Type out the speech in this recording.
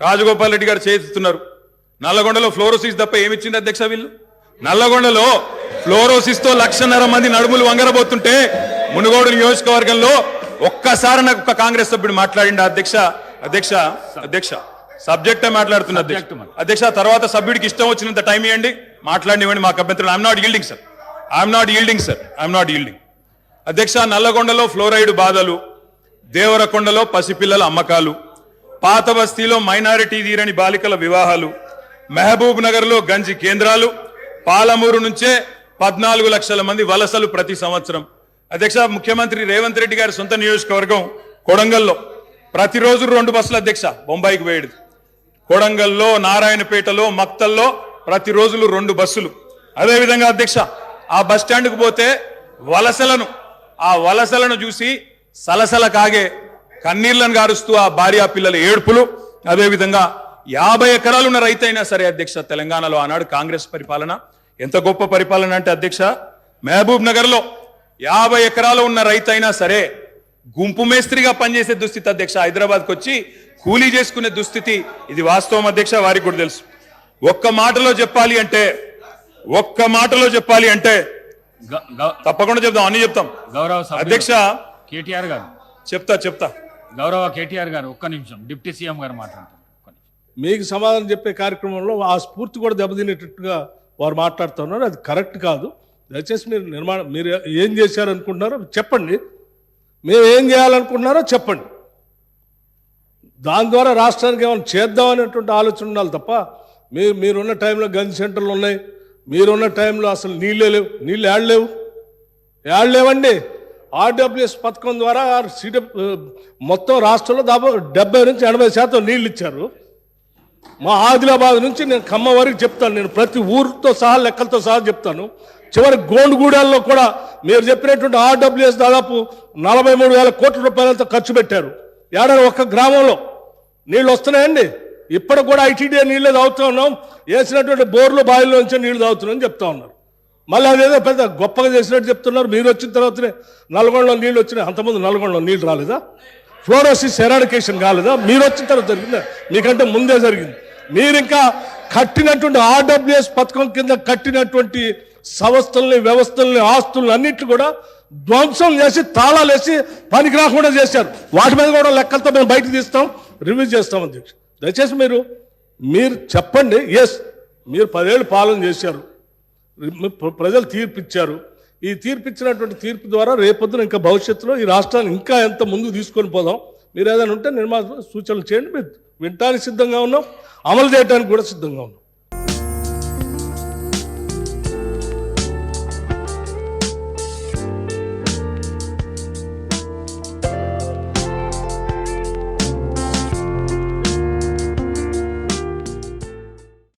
రాజగోపాల్ రెడ్డి గారు చేస్తున్నారు. నల్లగొండలో ఫ్లోరోసిస్ తప్ప ఏమిచ్చింది అధ్యక్ష? వీళ్ళు నల్లగొండలో ఫ్లోరోసిస్ తో 1,00,000 మంది నడుములు వంగరబోతుంటే మునుగోడు నియోజకవర్గంలో ఒక్కసారి నాకు ఒక కాంగ్రెస్ సభ్యుడు మాట్లాడిండు అధ్యక్ష. అధ్యక్ష అధ్యక్ష సబ్జెక్టే మాట్లాడుతున్నా అధ్యక్ష. తర్వాత సభ్యుడికి ఇష్టం వచ్చినంత టైం ఇవ్వండి, మాట్లాడినివ్వండి, మాకు అభ్యంతరం. I'm not yielding sir, I'm not yielding. అధ్యక్ష, నల్లగొండలో ఫ్లోరైడ్ బాధలు, దేవరకొండలో పసిపిల్లల అమ్మకాలు, పాత బస్తీలో మైనారిటీ తీరని బాలికల వివాహాలు, మహబూబ్ నగర్ లో గంజి కేంద్రాలు, పాలమూరు నుంచే 14 లక్షల మంది వలసలు ప్రతి సంవత్సరం. అధ్యక్ష, ముఖ్యమంత్రి రేవంత్ రెడ్డి గారి సొంత నియోజకవర్గం కొడంగల్లో ప్రతిరోజు 2 బస్సులు అధ్యక్ష బొంబాయికి పోయేది. కొడంగల్లో, నారాయణపేటలో, మక్తల్లో ప్రతిరోజు 2 బస్సులు. అదేవిధంగా అధ్యక్ష, ఆ బస్ స్టాండ్కు పోతే ఆ వలసలను చూసి సలసల కాగే కన్నీళ్లను గారుస్తూ ఆ భార్యా పిల్లల ఏడుపులు. అదేవిధంగా 50 ఎకరాలు ఉన్న రైతైనా సరే అధ్యక్ష, తెలంగాణలో ఆనాడు కాంగ్రెస్ పరిపాలన ఎంత గొప్ప పరిపాలన అంటే అధ్యక్ష, మహబూబ్ నగర్ లో 50 ఎకరాలు ఉన్న రైతైనా సరే గుంపు మేస్త్రిగా పనిచేసే దుస్థితి అధ్యక్ష. హైదరాబాద్కి వచ్చి కూలీ చేసుకునే దుస్థితి. ఇది వాస్తవం అధ్యక్ష, వారికి కూడా తెలుసు. ఒక్క మాటలో చెప్పాలి అంటే తప్పకుండా చెప్తాం, అన్ని చెప్తాం. గౌరవ అధ్యక్ష కేటీఆర్ గారు చెప్తా గౌరవ కేటీఆర్ గారు ఒక్క నిమిషం, డిప్యూటీ సీఎం గారు మాట్లాడతారు. మీకు సమాధానం చెప్పే కార్యక్రమంలో ఆ స్ఫూర్తి కూడా దెబ్బతినేటట్టుగా వారు మాట్లాడుతున్నారు. అది కరెక్ట్ కాదు. దయచేసి మీరు ఏం చేశారనుకుంటున్నారో చెప్పండి, మేము ఏం చేయాలనుకుంటున్నారో చెప్పండి. దాని ద్వారా రాష్ట్రానికి ఏమైనా చేద్దామనేటువంటి ఆలోచన ఉండాలి తప్ప మీరున్న టైంలో గన్ సెంటర్లు ఉన్నాయి, మీరున్న టైంలో అసలు నీళ్ళే లేవు. నీళ్ళు ఏడలేవండి. ఆర్డబ్ల్యూఎస్ పథకం ద్వారా మొత్తం రాష్ట్రంలో దాదాపు 70 నుంచి 80% నీళ్ళు ఇచ్చారు. మా ఆదిలాబాద్ నుంచి నేను ఖమ్మం వరకు చెప్తాను, నేను ప్రతి ఊరితో సహా లెక్కలతో సహా చెప్తాను. చివరి గోండుగూడెల్లో కూడా మీరు చెప్పినటువంటి ఆర్డబ్ల్యూఎస్ దాదాపు 43,000 కోట్ల రూపాయలతో ఖర్చు పెట్టారు. ఏడాది ఒక్క గ్రామంలో నీళ్ళు వస్తున్నాయండి. ఇప్పటికి కూడా ఐటీడీఏ నీళ్ళే తాగుతూ ఉన్నాం, వేసినటువంటి బోర్లు బావిలో నుంచే నీళ్లు తాగుతున్నామని చెప్తా ఉన్నారు. మళ్ళీ అదేదో పెద్ద గొప్పగా చేసినట్టు చెప్తున్నారు. మీరు వచ్చిన తర్వాతనే నల్గొండలో నీళ్ళు వచ్చినాయి. అంతకుముందు నల్గొండలో నీళ్ళు రాలేదా? ఫ్లోరోసిస్ ఎరాడికేషన్ కాలేదా? మీరు వచ్చిన తర్వాత జరిగిందా? మీకంటే ముందే జరిగింది. మీరు ఇంకా కట్టినటువంటి ఆర్డబ్ల్యూఎస్ పథకం కింద కట్టినటువంటి సంస్థల్ని, వ్యవస్థల్ని, ఆస్తుల్ని అన్నింటినీ కూడా ధ్వంసం చేసి తాళాలు వేసి పనికి రాకుండా చేశారు. వాటి మీద కూడా లెక్కలతో మేము బయటకు తీస్తాం, రివ్యూ చేస్తాం. అధ్యక్ష, దయచేసి మీరు చెప్పండి. ఎస్, మీరు 10 ఏళ్ళు పాలన చేశారు, ప్రజలు తీర్పిచ్చారు. ఈ తీర్పిచ్చినటువంటి తీర్పు ద్వారా రేపొద్దున ఇంకా భవిష్యత్తులో ఈ రాష్ట్రాన్ని ఇంకా ఎంత ముందుకు తీసుకొని పోదాం. మీరు ఏదైనా ఉంటే నిర్మాణ సూచనలు చేయండి. మేము వినటానికి సిద్ధంగా ఉన్నాం, అమలు చేయడానికి కూడా సిద్ధంగా ఉన్నాం.